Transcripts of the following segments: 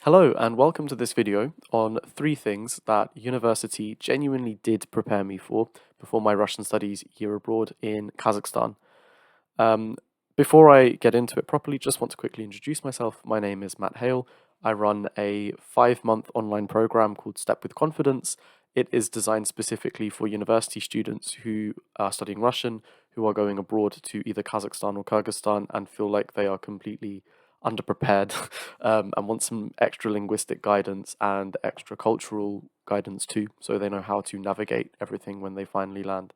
Hello and welcome to this video on 3 things that university genuinely did prepare me for before my Russian studies year abroad in Kazakhstan. Um, Before I get into it properly, just want to quickly introduce myself. My name is Matt Hale. I run a 5-month online program called Step with Confidence. It is designed specifically for university students who are studying Russian, who are going abroad to either Kazakhstan or Kyrgyzstan and feel like they are completely underprepared and want some extra linguistic guidance and extra cultural guidance too, so they know how to navigate everything when they finally land.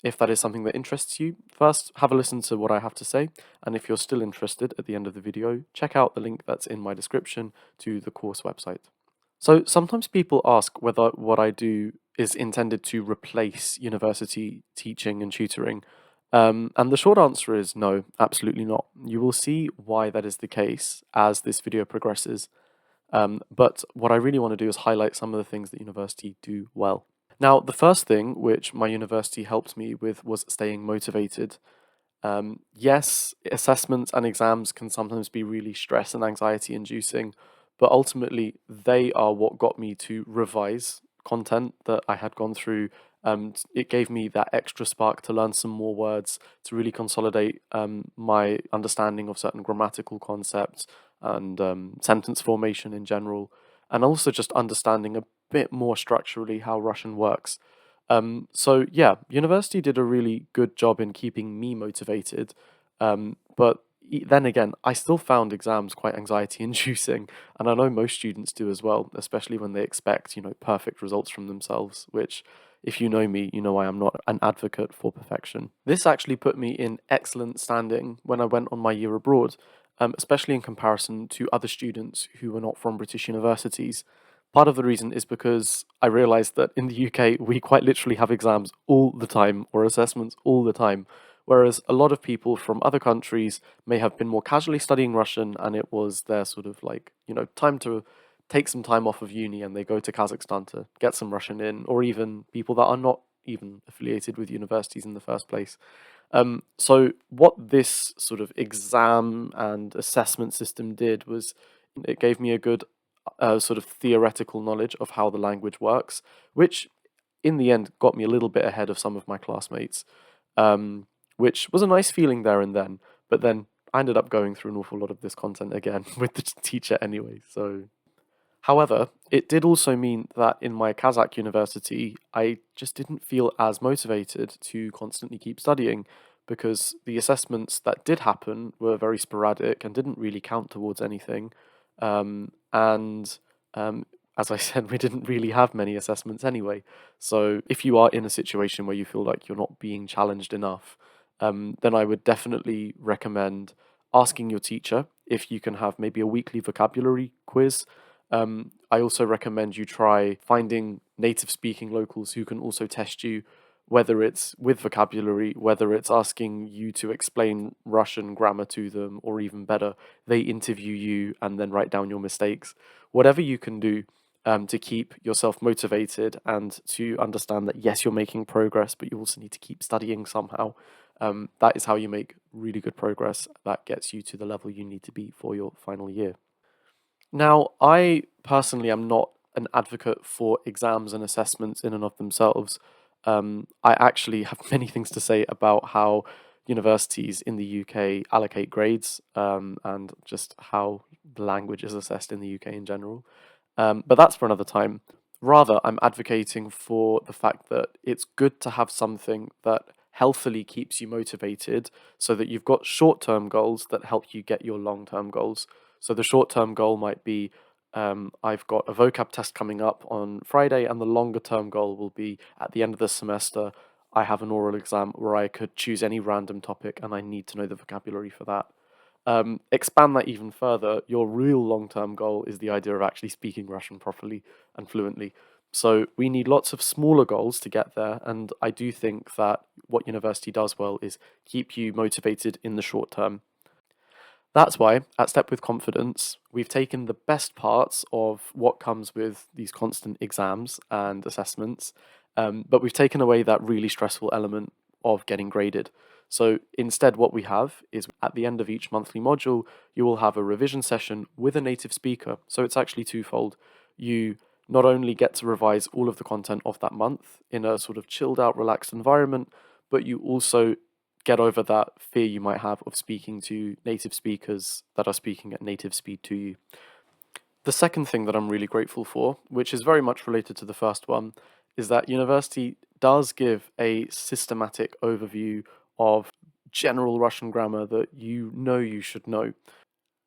If that is something that interests you, first have a listen to what I have to say, and if you're still interested at the end of the video, check out the link that's in my description to the course website. So sometimes people ask whether what I do is intended to replace university teaching and tutoring. And the short answer is no, absolutely not. You will see why that is the case as this video progresses. But what I really want to do is highlight some of the things that university do well. Now, the first thing which my university helped me with was staying motivated. Yes, assessments and exams can sometimes be really stress and anxiety inducing, but ultimately they are what got me to revise content that I had gone through. It gave me that extra spark to learn some more words, to really consolidate my understanding of certain grammatical concepts and sentence formation in general, and also just understanding a bit more structurally how Russian works. So yeah, university did a really good job in keeping me motivated. But then again, I still found exams quite anxiety inducing, and I know most students do as well, especially when they expect, perfect results from themselves, which if you know me, you know I am not an advocate for perfection. This actually put me in excellent standing when I went on my year abroad, especially in comparison to other students who were not from British universities. Part of the reason is because I realized that in the UK, we quite literally have exams all the time or assessments all the time, whereas a lot of people from other countries may have been more casually studying Russian and it was their sort of like, time to take some time off of uni and they go to Kazakhstan to get some Russian in, or even people that are not even affiliated with universities in the first place. So what this sort of exam and assessment system did was it gave me a good sort of theoretical knowledge of how the language works, which in the end got me a little bit ahead of some of my classmates, which was a nice feeling there and then. But then I ended up going through an awful lot of this content again with the teacher anyway. So, however, it did also mean that in my Kazakh university, I just didn't feel as motivated to constantly keep studying because the assessments that did happen were very sporadic and didn't really count towards anything. And as I said, we didn't really have many assessments anyway. So if you are in a situation where you feel like you're not being challenged enough, then I would definitely recommend asking your teacher if you can have maybe a weekly vocabulary quiz. I also recommend you try finding native speaking locals who can also test you, whether it's with vocabulary, whether it's asking you to explain Russian grammar to them, or even better, they interview you and then write down your mistakes. Whatever you can do to keep yourself motivated and to understand that, yes, you're making progress, but you also need to keep studying somehow. That is how you make really good progress that gets you to the level you need to be for your final year. Now, I personally am not an advocate for exams and assessments in and of themselves. I actually have many things to say about how universities in the UK allocate grades and just how the language is assessed in the UK in general. But that's for another time. Rather, I'm advocating for the fact that it's good to have something that healthily keeps you motivated so that you've got short term goals that help you get your long term goals. So the short term goal might be I've got a vocab test coming up on Friday, and the longer term goal will be at the end of the semester, I have an oral exam where I could choose any random topic and I need to know the vocabulary for that. Expand that even further, your real long term goal is the idea of actually speaking Russian properly and fluently. So we need lots of smaller goals to get there, and I do think that what university does well is keep you motivated in the short term. That's why, at Step with Confidence, we've taken the best parts of what comes with these constant exams and assessments, but we've taken away that really stressful element of getting graded. So instead, what we have is at the end of each monthly module, you will have a revision session with a native speaker. So it's actually twofold. You not only get to revise all of the content of that month in a sort of chilled out, relaxed environment, but you also get over that fear you might have of speaking to native speakers that are speaking at native speed to you. The second thing that I'm really grateful for, which is very much related to the first one, is that university does give a systematic overview of general Russian grammar that you know you should know.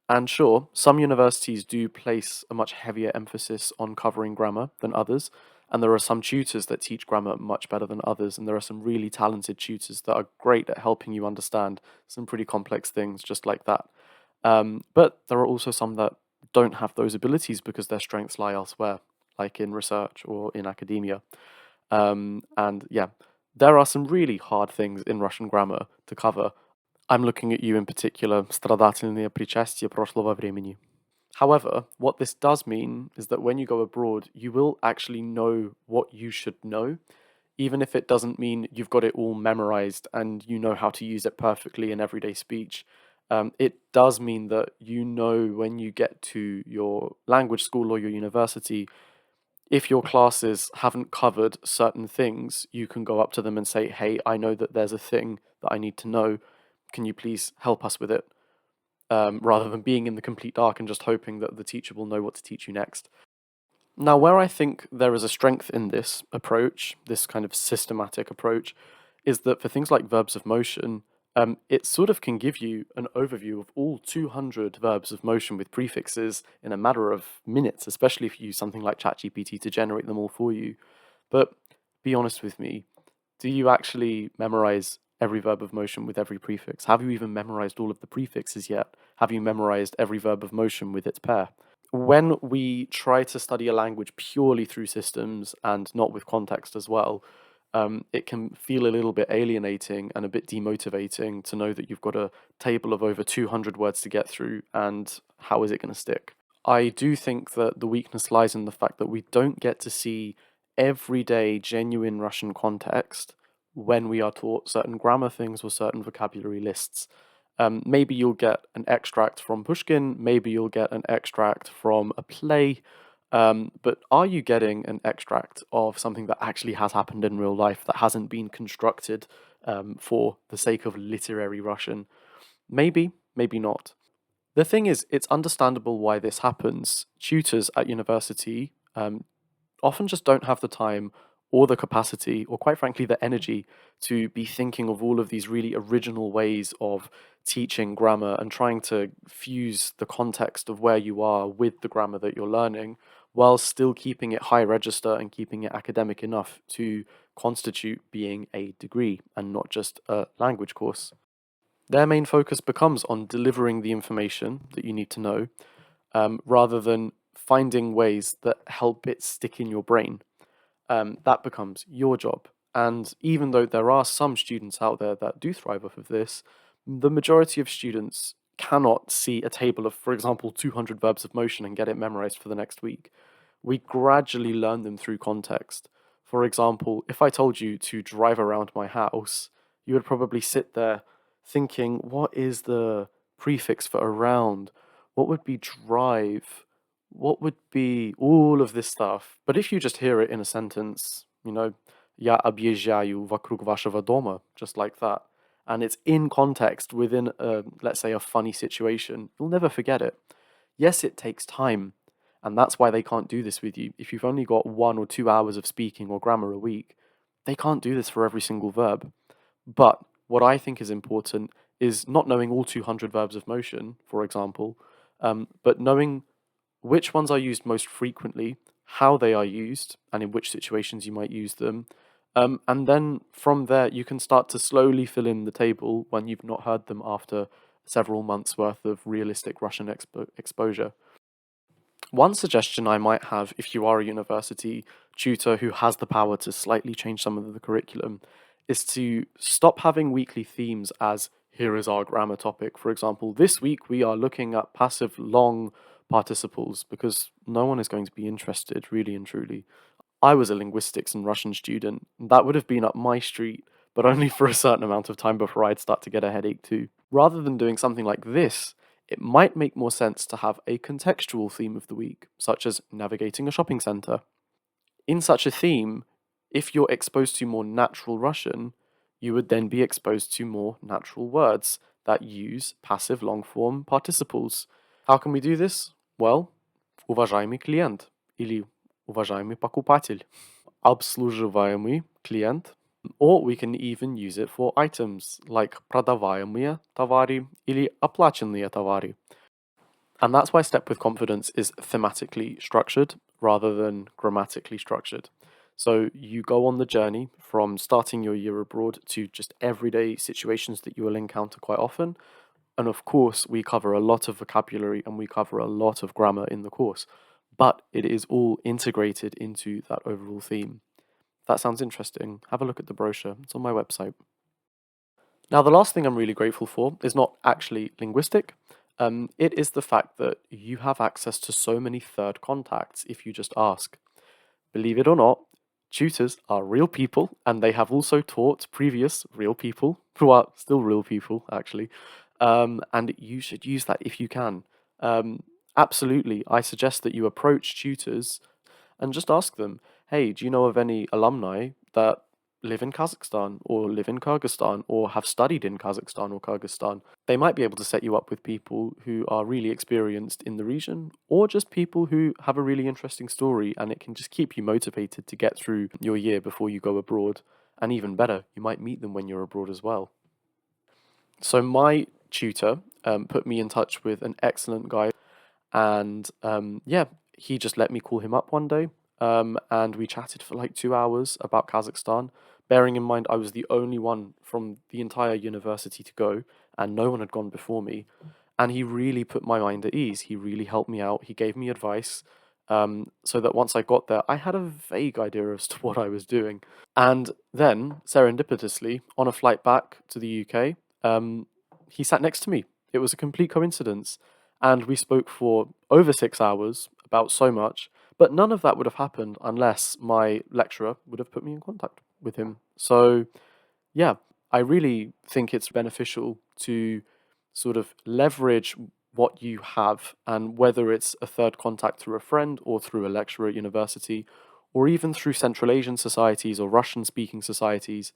And sure, some universities do place a much heavier emphasis on covering grammar than others, and there are some tutors that teach grammar much better than others, and there are some really talented tutors that are great at helping you understand some pretty complex things just like that. But there are also some that don't have those abilities because their strengths lie elsewhere, like in research or in academia. And yeah, there are some really hard things in Russian grammar to cover. I'm looking at you in particular, страдательные причастия прошлого времени. However, what this does mean is that when you go abroad, you will actually know what you should know, even if it doesn't mean you've got it all memorized and you know how to use it perfectly in everyday speech. It does mean that you know when you get to your language school or your university, if your classes haven't covered certain things, you can go up to them and say, hey, I know that there's a thing that I need to know. Can you please help us with it? Rather than being in the complete dark and just hoping that the teacher will know what to teach you next. Now, where I think there is a strength in this approach, this kind of systematic approach, is that for things like verbs of motion, it sort of can give you an overview of all 200 verbs of motion with prefixes in a matter of minutes, especially if you use something like ChatGPT to generate them all for you. But be honest with me, do you actually memorize every verb of motion with every prefix? Have you even memorized all of the prefixes yet? Have you memorized every verb of motion with its pair? When we try to study a language purely through systems and not with context as well, it can feel a little bit alienating and a bit demotivating to know that you've got a table of over 200 words to get through, and how is it going to stick? I do think that the weakness lies in the fact that we don't get to see everyday, genuine Russian context when we are taught certain grammar things or certain vocabulary lists. Maybe you'll get an extract from Pushkin, maybe you'll get an extract from a play, but are you getting an extract of something that actually has happened in real life that hasn't been constructed for the sake of literary Russian? Maybe, maybe not. The thing is, it's understandable why this happens. Tutors at university often just don't have the time or the capacity, or quite frankly, the energy to be thinking of all of these really original ways of teaching grammar and trying to fuse the context of where you are with the grammar that you're learning, while still keeping it high register and keeping it academic enough to constitute being a degree and not just a language course. Their main focus becomes on delivering the information that you need to know, rather than finding ways that help it stick in your brain. That becomes your job. And even though there are some students out there that do thrive off of this, the majority of students cannot see a table of, for example, 200 verbs of motion and get it memorized for the next week. We gradually learn them through context. For example, if I told you to drive around my house, you would probably sit there thinking, what is the prefix for around? What would be drive? What would be all of this stuff? But if you just hear it in a sentence, я объезжаю вокруг вашего дома, just like that, and it's in context within let's say, a funny situation, you'll never forget it. Yes, it takes time, and that's why they can't do this with you. If you've only got 1 or 2 hours of speaking or grammar a week, they can't do this for every single verb. But what I think is important is not knowing all 200 verbs of motion, for example, but knowing which ones are used most frequently, how they are used, and in which situations you might use them. And then from there, you can start to slowly fill in the table when you've not heard them after several months' worth of realistic Russian exposure. One suggestion I might have if you are a university tutor who has the power to slightly change some of the curriculum is to stop having weekly themes as here is our grammar topic. For example, this week we are looking at passive long participles because no one is going to be interested, really and truly. I was a linguistics and Russian student. That would have been up my street, but only for a certain amount of time before I'd start to get a headache too. Rather than doing something like this, it might make more sense to have a contextual theme of the week, such as navigating a shopping center. In such a theme, if you're exposed to more natural Russian, you would then be exposed to more natural words that use passive long form participles. How can we do this? Well, уважаемый клиент или уважаемый покупатель, обслуживаемый клиент, or we can even use it for items like продаваемые товары или оплаченные товары. And that's why Step with Confidence is thematically structured rather than grammatically structured. So you go on the journey from starting your year abroad to just everyday situations that you will encounter quite often. And of course, we cover a lot of vocabulary and we cover a lot of grammar in the course, but it is all integrated into that overall theme. If that sounds interesting, have a look at the brochure. It's on my website. Now, the last thing I'm really grateful for is not actually linguistic. It is the fact that you have access to so many third contacts if you just ask. Believe it or not, tutors are real people, and they have also taught previous real people, who are still real people, actually. And you should use that if you can. Absolutely, I suggest that you approach tutors and just ask them, hey, do you know of any alumni that live in Kazakhstan or live in Kyrgyzstan or have studied in Kazakhstan or Kyrgyzstan? They might be able to set you up with people who are really experienced in the region or just people who have a really interesting story, and it can just keep you motivated to get through your year before you go abroad. And even better, you might meet them when you're abroad as well. So my tutor put me in touch with an excellent guy, and yeah, he just let me call him up one day, and we chatted for like 2 hours about Kazakhstan. Bearing in mind, I was the only one from the entire university to go, and no one had gone before me. And he really put my mind at ease. He really helped me out. He gave me advice, so that once I got there, I had a vague idea as to what I was doing. And then, serendipitously, on a flight back to the UK, he sat next to me. It was a complete coincidence. And we spoke for over 6 hours about so much, but none of that would have happened unless my lecturer would have put me in contact with him. So, yeah, I really think it's beneficial to sort of leverage what you have, and whether it's a third contact through a friend or through a lecturer at university, or even through Central Asian societies or Russian speaking societies,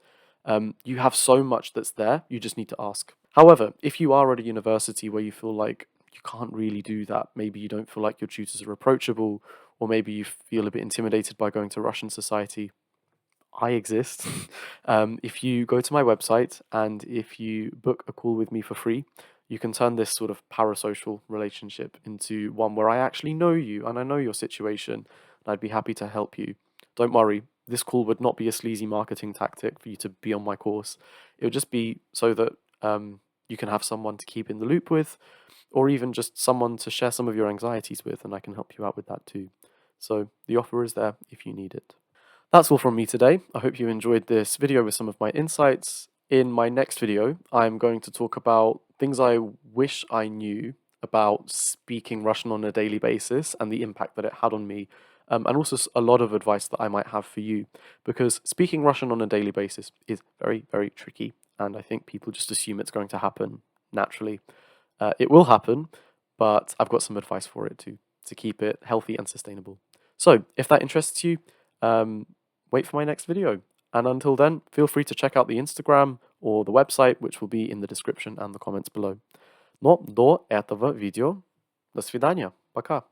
you have so much that's there, you just need to ask. However, if you are at a university where you feel like you can't really do that, maybe you don't feel like your tutors are approachable, or maybe you feel a bit intimidated by going to Russian society, I exist. If you go to my website and if you book a call with me for free, you can turn this sort of parasocial relationship into one where I actually know you and I know your situation, and I'd be happy to help you. Don't worry, this call would not be a sleazy marketing tactic for you to be on my course. It would just be so that you can have someone to keep in the loop with, or even just someone to share some of your anxieties with, and I can help you out with that too. So the offer is there if you need it. That's all from me today. I hope you enjoyed this video with some of my insights. In my next video, I'm going to talk about things I wish I knew about speaking Russian on a daily basis and the impact that it had on me, and also a lot of advice that I might have for you, because speaking Russian on a daily basis is very, very tricky, and I think people just assume it's going to happen naturally. It will happen, but I've got some advice for it too, to keep it healthy and sustainable. So, if that interests you, wait for my next video. And until then, feel free to check out the Instagram or the website, which will be in the description and the comments below. Но до этого видео. До свидания. Пока.